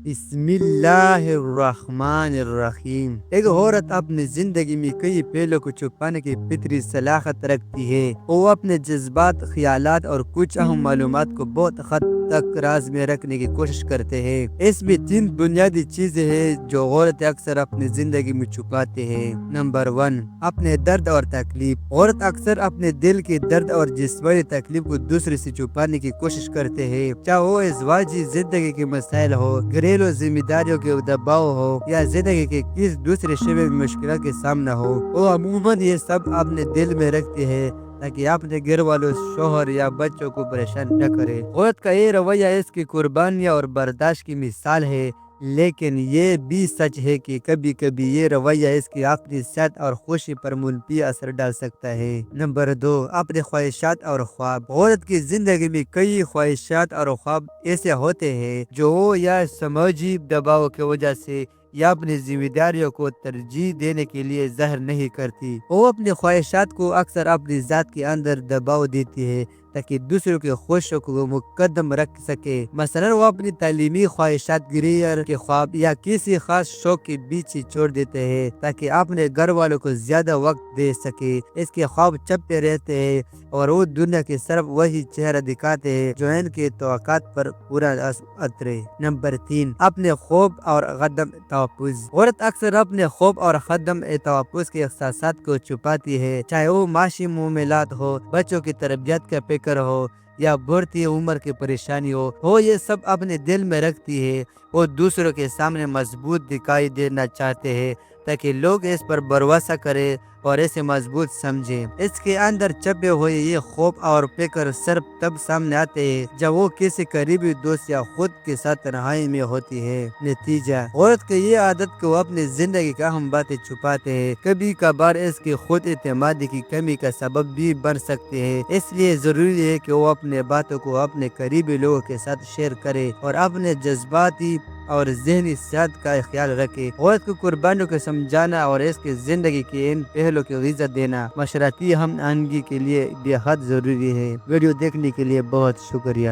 بسم اللہ الرحمن الرحیم۔ ایک عورت اپنی زندگی میں کئی پہلوں کو چھپانے کی فطری صلاحیت رکھتی ہے۔ وہ اپنے جذبات، خیالات اور کچھ اہم معلومات کو بہت حد تک راز میں رکھنے کی کوشش کرتے ہیں۔ اس میں 3 بنیادی چیزیں ہیں جو عورت اکثر اپنی زندگی میں چھپاتے ہیں۔ نمبر 1، اپنے درد اور تکلیف۔ عورت اکثر اپنے دل کے درد اور جسمانی تکلیف کو دوسرے سے چھپانے کی کوشش کرتے ہیں، چاہے وہ ازدواجی زندگی کے مسائل ہو، گھریلو ذمہ داریوں کے دباؤ ہو، یا زندگی کے کسی دوسرے شعبے میں مشکلات کے سامنا ہو۔ وہ عموماً یہ سب اپنے دل میں رکھتے ہیں تاکہ اپنے گھر والوں، شوہر یا بچوں کو پریشان نہ کرے۔ عورت کا یہ رویہ اس کی قربانیاں اور برداشت کی مثال ہے، لیکن یہ بھی سچ ہے کہ کبھی کبھی یہ رویہ اس کی اپنی صحت اور خوشی پر منفی اثر ڈال سکتا ہے۔ نمبر 2، اپنے خواہشات اور خواب۔ عورت کی زندگی میں کئی خواہشات اور خواب ایسے ہوتے ہیں جو وہ یا سماجی دباؤ کی وجہ سے یا اپنی ذمہ داریوں کو ترجیح دینے کے لیے ظاہر نہیں کرتی۔ وہ اپنی خواہشات کو اکثر اپنی ذات کے اندر دباؤ دیتی ہے تاکہ دوسروں کے خوشیوں کو مقدم رکھ سکے۔ مثلا وہ اپنی تعلیمی خواہشات، کیریئر کے خواب یا کسی خاص شوق کے بیچ ہی چھوڑ دیتے ہیں تاکہ اپنے گھر والوں کو زیادہ وقت دے سکے۔ اس کے خواب چھپتے رہتے ہیں اور وہ دنیا کے صرف وہی چہرہ دکھاتے ہیں جو ان کے توقعات پر پورا اترے۔ نمبر 3، اپنے خوف اور عدم تحفظ۔ عورت اکثر اپنے خوف اور عدم تحفظ کے احساسات کو چھپاتی ہے، چاہے وہ معاشی معاملات ہو، بچوں کی تربیت کا فکر ہو یا بڑھتی عمر کی پریشانی ہو۔ وہ یہ سب اپنے دل میں رکھتی ہے۔ وہ دوسروں کے سامنے مضبوط دکھائی دینا چاہتے ہیں تاکہ لوگ اس پر بھروسہ کریں اور اسے مضبوط سمجھیں۔ اس کے اندر چھپے ہوئے یہ خوف اور فکر صرف تب سامنے آتے ہیں جب وہ کسی قریبی دوست یا خود کے ساتھ تنہائی میں ہوتی ہے۔ نتیجہ، عورت کی یہ عادت کو اپنی زندگی کا اہم باتیں چھپاتے ہیں کبھی کبھار اس کی خود اعتمادی کی کمی کا سبب بھی بن سکتے ہیں۔ اس لیے ضروری ہے کہ وہ اپنے باتوں کو اپنے قریبی لوگوں کے ساتھ شیئر کرے اور اپنے جذباتی اور ذہنی صحت کا خیال رکھے۔ عورت کو قربانیوں کو سمجھانا اور اس کی زندگی کے ان پہلوں کی عزت دینا معاشرتی ہم آہنگی کے لیے بے حد ضروری ہے۔ ویڈیو دیکھنے کے لیے بہت شکریہ۔